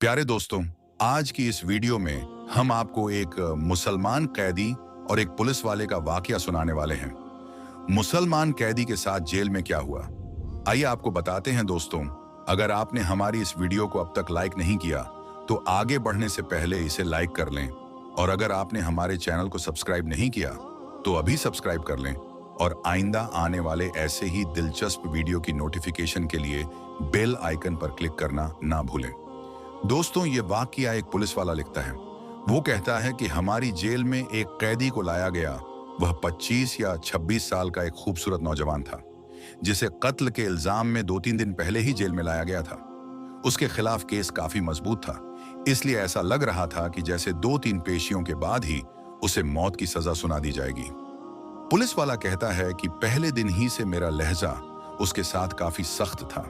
प्यारे दोस्तों, आज की इस वीडियो में हम आपको एक मुसलमान कैदी और एक पुलिस वाले का वाकया सुनाने वाले हैं। मुसलमान कैदी के साथ जेल में क्या हुआ, आइए आपको बताते हैं दोस्तों। अगर आपने हमारी इस वीडियो को अब तक लाइक नहीं किया तो आगे बढ़ने से पहले इसे लाइक कर लें, और अगर आपने हमारे चैनल को सब्सक्राइब नहीं किया तो अभी सब्सक्राइब कर लें, और आइंदा आने वाले ऐसे ही दिलचस्प वीडियो की नोटिफिकेशन के लिए बेल आइकन पर क्लिक करना ना भूलें। दोस्तों, ये वाकया एक पुलिस वाला लिखता है। वो कहता है कि हमारी जेल में एक कैदी को लाया गया। वह 25 या 26 साल का एक खूबसूरत नौजवान था, जिसे कत्ल के इल्जाम में 2-3 दिन पहले ही जेल में लाया गया था। उसके खिलाफ केस काफी मजबूत था, इसलिए ऐसा लग रहा था कि जैसे 2-3 पेशियों के बाद ही उसे मौत की सजा सुना दी जाएगी। पुलिस वाला कहता है कि पहले दिन ही से मेरा लहजा उसके साथ काफी सख्त था,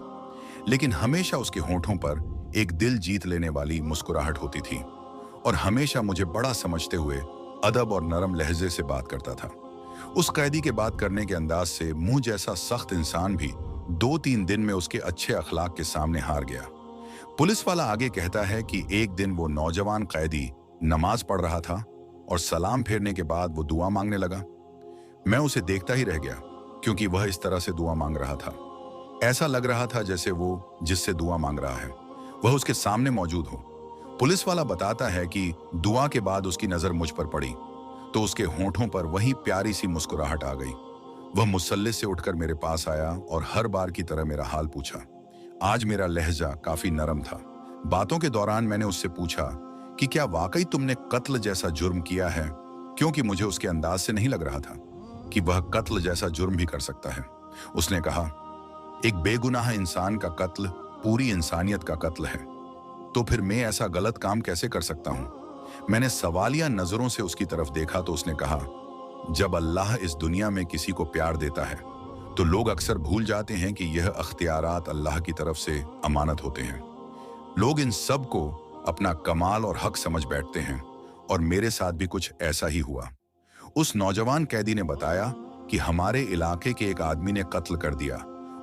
लेकिन हमेशा उसके होंठों पर एक दिल जीत लेने वाली मुस्कुराहट होती थी, और हमेशा मुझे बड़ा समझते हुए अदब और नरम लहजे से बात करता था। उस कैदी के बात करने के अंदाज से मुंह जैसा सख्त इंसान भी 2-3 दिन में उसके अच्छे अखलाक के सामने हार गया। पुलिस वाला आगे कहता है कि एक दिन वो नौजवान कैदी नमाज पढ़ रहा था और सलाम फेरने के बाद वो दुआ मांगने लगा। मैं उसे देखता ही रह गया, क्योंकि वह इस तरह से दुआ मांग रहा था। ऐसा लग रहा था जैसे वो जिससे दुआ मांग रहा है वह उसके सामने मौजूद हो। पुलिस वाला बताता है कि दुआ के बाद उसकी नजर मुझ पर पड़ी तो उसके होंठों पर वही प्यारी सी मुस्कुराहट आ गई। वह मुसल्ले से उठकर मेरे पास आया और हर बार की तरह मेरा हाल पूछा। आज मेरा लहजा काफी नरम था। बातों के दौरान मैंने उससे पूछा कि क्या वाकई तुमने कत्ल जैसा जुर्म किया है, क्योंकि मुझे उसके अंदाज से नहीं लग रहा था कि वह कत्ल जैसा जुर्म भी कर सकता है। उसने कहा, एक बेगुनाह इंसान का कत्ल पूरी इंसानियत का कत्ल है, तो फिर मैं ऐसा गलत काम कैसे कर सकता हूं? मैंने सवालिया नजरों से उसकी तरफ देखा तो उसने कहा, जब अल्लाह इस दुनिया में किसी को प्यार देता है तो लोग अक्सर भूल जाते हैं कि यह अख्तियारात अल्लाह की तरफ से अमानत होते हैं। लोग इन सब को अपना कमाल और हक समझ बैठते हैं, और मेरे साथ भी कुछ ऐसा ही हुआ। उस नौजवान कैदी ने बताया कि हमारे इलाके के एक आदमी ने कत्ल कर दिया,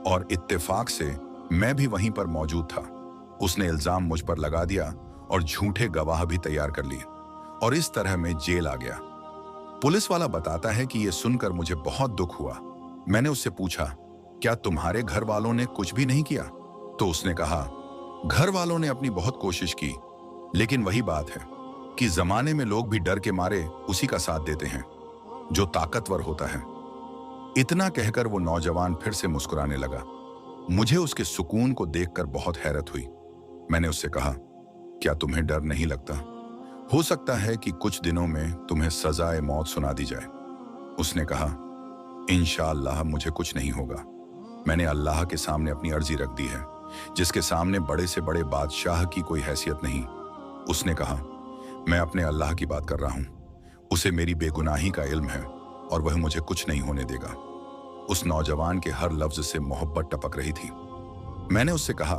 और इत्तेफाक से मैं भी वहीं पर मौजूद था। उसने इल्जाम मुझ पर लगा दिया और झूठे गवाह भी तैयार कर लिए, और इस तरह मैं जेल आ गया। पुलिस वाला बताता है कि यह सुनकर मुझे बहुत दुख हुआ। मैंने उससे पूछा, क्या तुम्हारे घर वालों ने कुछ भी नहीं किया? तो उसने कहा, घर वालों ने अपनी बहुत कोशिश की, लेकिन वही बात है कि जमाने में लोग भी डर के मारे उसी का साथ देते हैं जो ताकतवर होता है। इतना कहकर वो नौजवान फिर से मुस्कुराने लगा। मुझे उसके सुकून को देखकर बहुत हैरत हुई। मैंने उससे कहा, क्या तुम्हें डर नहीं लगता? हो सकता है कि कुछ दिनों में तुम्हें सजाए मौत सुना दी जाए। उसने कहा, इंशाअल्लाह मुझे कुछ नहीं होगा। मैंने अल्लाह के सामने अपनी अर्जी रख दी है, जिसके सामने बड़े से बड़े बादशाह की कोई हैसियत नहीं। उसने कहा, मैं अपने अल्लाह की बात कर रहा हूं। उसे मेरी बेगुनाही का इल्म है और वह मुझे कुछ नहीं होने देगा। उस नौजवान के हर लफ्ज से मोहब्बत टपक रही थी। मैंने उससे कहा,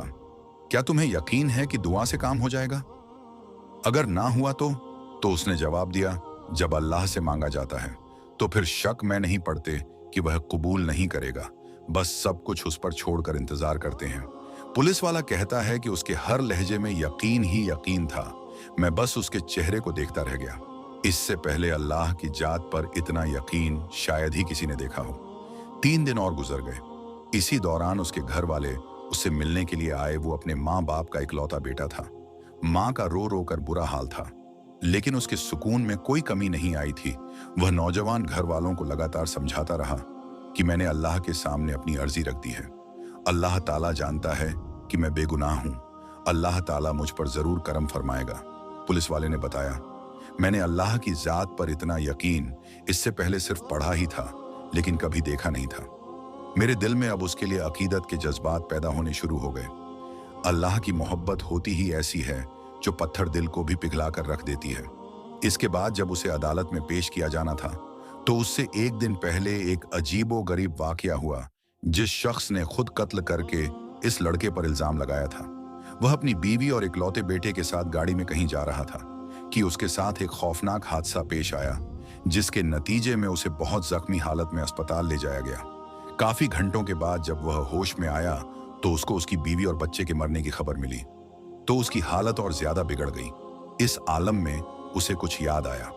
क्या तुम्हें यकीन है कि दुआ से काम हो जाएगा? अगर ना हुआ तो उसने जवाब दिया, जब अल्लाह से मांगा जाता है तो फिर शक में नहीं पड़ते कि वह कबूल नहीं करेगा। बस सब कुछ उस पर छोड़कर इंतजार करते हैं। पुलिस वाला कहता है कि उसके हर लहजे में यकीन ही यकीन था। मैं बस उसके चेहरे को देखता रह गया। इससे पहले अल्लाह की जात पर इतना यकीन शायद ही किसी ने देखा हो। 3 दिन और गुजर गए। इसी दौरान उसके घर वाले उससे मिलने के लिए आए। वो अपने माँ बाप का इकलौता बेटा था। माँ का रो रो कर बुरा हाल था, लेकिन उसके सुकून में कोई कमी नहीं आई थी। वह नौजवान घर वालों को लगातार समझाता रहा कि मैंने अल्लाह के सामने अपनी अर्जी रख दी है। अल्लाह ताला जानता है कि मैं बेगुनाह हूँ। अल्लाह ताला मुझ पर जरूर करम फरमाएगा। पुलिस वाले ने बताया, मैंने अल्लाह की जात पर इतना यकीन इससे पहले सिर्फ पढ़ा ही था, लेकिन कभी देखा नहीं था। मेरे दिल में अब उसके लिए अकीदत के जज्बात पैदा होने शुरू हो गए। अल्लाह की मोहब्बत होती ही ऐसी है जो पत्थर दिल को भी पिघला कर रख देती है। इसके बाद जब उसे अदालत में पेश किया जाना था तो उससे एक दिन पहले एक अजीबो गरीब वाकया हुआ। जिस शख्स ने खुद कत्ल करके इस लड़के पर इल्जाम लगाया था, वह अपनी बीवी और इकलौते बेटे के साथ गाड़ी में कहीं जा रहा था कि उसके साथ एक खौफनाक हादसा पेश आया, जिसके नतीजे में उसे बहुत जख्मी हालत में अस्पताल ले जाया गया। काफी घंटों के बाद जब वह होश में आया तो उसको उसकी बीवी और बच्चे के मरने की खबर मिली। तो उसकी हालत और ज्यादा बिगड़ गई। इस आलम में उसे कुछ याद आया।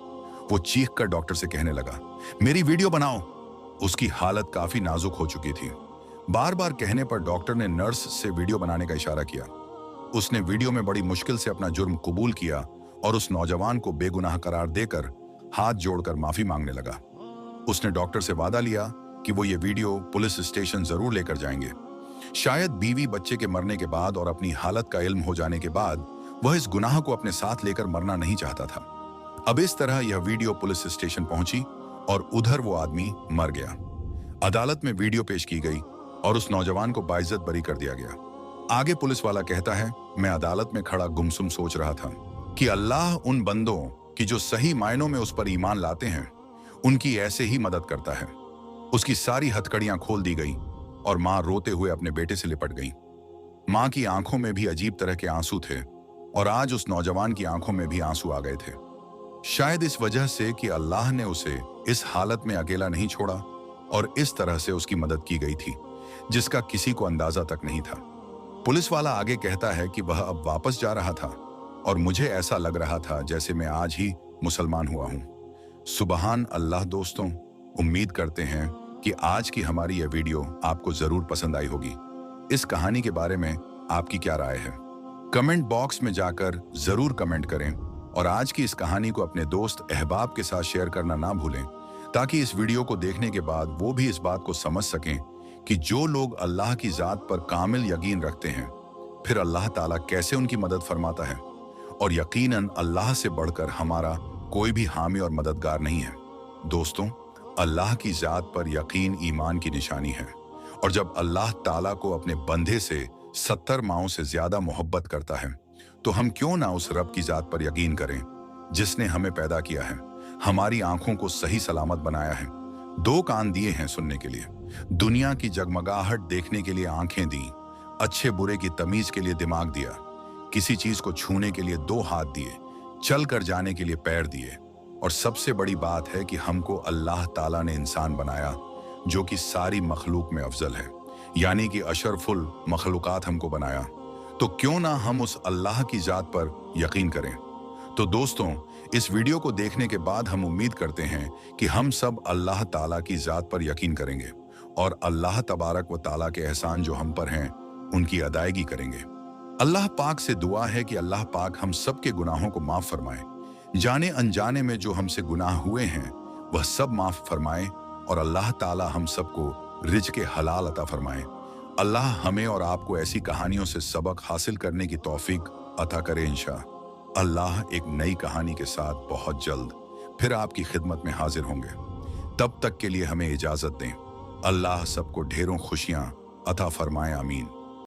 वो चीख कर डॉक्टर से कहने लगा, मेरी वीडियो बनाओ। उसकी हालत काफी नाजुक हो चुकी थी। बार बार कहने पर डॉक्टर ने नर्स से वीडियो बनाने का इशारा किया। उसने वीडियो में बड़ी मुश्किल से अपना जुर्म कबूल किया और उस नौजवान को बेगुनाह करार देकर हाथ जोड़कर माफी मांगने लगा। उसने डॉक्टर से वादा लिया कि वो ये वीडियो पुलिस स्टेशन जरूर लेकर जाएंगे। शायद बीवी बच्चे के मरने के बाद और अपनी हालत का इल्म हो जाने के बाद वह इस गुनाह को अपने साथ लेकर मरना नहीं चाहता था। अब इस तरह यह वीडियो पुलिस स्टेशन पहुंची और उधर वो आदमी मर गया। अदालत में वीडियो पेश की गई और उस नौजवान को बाइज्जत बरी कर दिया गया। आगे पुलिस वाला कहता है, मैं अदालत में खड़ा गुमसुम सोच रहा था कि अल्लाह उन बंदों की जो सही मायनों में उस पर ईमान लाते हैं उनकी ऐसे ही मदद करता है। उसकी सारी हथकड़ियां खोल दी गई और मां रोते हुए अपने बेटे से लिपट गई। मां की आंखों में भी अजीब तरह के आंसू थे और आज उस नौजवान की आंखों में भी आंसू आ गए थे। शायद इस वजह से कि अल्लाह ने उसे इस हालत में अकेला नहीं छोड़ा और इस तरह से उसकी मदद की गई थी जिसका किसी को अंदाजा तक नहीं था। पुलिस वाला आगे कहता है कि वह अब वापस जा रहा था और मुझे ऐसा लग रहा था जैसे मैं आज ही मुसलमान हुआ हूं। सुबहान अल्लाह। दोस्तों, उम्मीद करते हैं कि आज की हमारी यह वीडियो आपको जरूर पसंद आई होगी। इस कहानी के बारे में आपकी क्या राय है? कमेंट बॉक्स में जाकर जरूर कमेंट करें और आज की इस कहानी को अपने दोस्त अहबाब के साथ शेयर करना ना भूलें ताकि इस वीडियो को देखने के बाद वो भी इस बात को समझ सकें कि जो लोग अल्लाह की जात पर कामिल यकीन रखते हैं फिर अल्लाह ताला कैसे उनकी मदद फरमाता है और यकीनन अल्लाह से बढ़कर हमारा कोई भी हामी और मददगार नहीं है। दोस्तों, अल्लाह की जात पर यकीन ईमान की निशानी है और जब अल्लाह ताला को अपने बंदे से 70 माओं से ज्यादा मोहब्बत करता है तो हम क्यों ना उस रब की जात पर यकीन करें जिसने हमें पैदा किया है, हमारी आंखों को सही सलामत बनाया है, 2 कान दिए हैं सुनने के लिए, दुनिया की जगमगाहट देखने के लिए आंखें दी, अच्छे बुरे की तमीज के लिए दिमाग दिया, किसी चीज को छूने के लिए 2 हाथ दिए, चल कर जाने के लिए पैर दिए और सबसे बड़ी बात है कि हमको अल्लाह ताला ने इंसान बनाया जो कि सारी मखलूक में अफजल है, यानी कि अशरफुल मखलूकात हमको बनाया। तो क्यों ना हम उस अल्लाह की जात पर यकीन करें। तो दोस्तों, इस वीडियो को देखने के बाद हम उम्मीद करते हैं कि हम सब अल्लाह ताला की जात पर यकीन करेंगे और अल्लाह तबारक व ताला के एहसान जो हम पर हैं उनकी अदायगी करेंगे। अल्लाह पाक से दुआ है कि अल्लाह पाक हम सब के गुनाहों को माफ फरमाए, जाने अनजाने में जो हमसे गुनाह हुए हैं वह सब माफ फरमाए और अल्लाह ताला हम सबको रिज़्क़ हलाल अता फरमाए। अल्लाह हमें और आपको ऐसी कहानियों से सबक हासिल करने की तौफीक अता करे इंशाअल्लाह। अल्लाह एक नई कहानी के साथ बहुत जल्द फिर आपकी खिदमत में हाजिर होंगे। तब तक के लिए हमें इजाजत दें। अल्लाह सबको ढेरों खुशियां अता फरमाए। आमीन।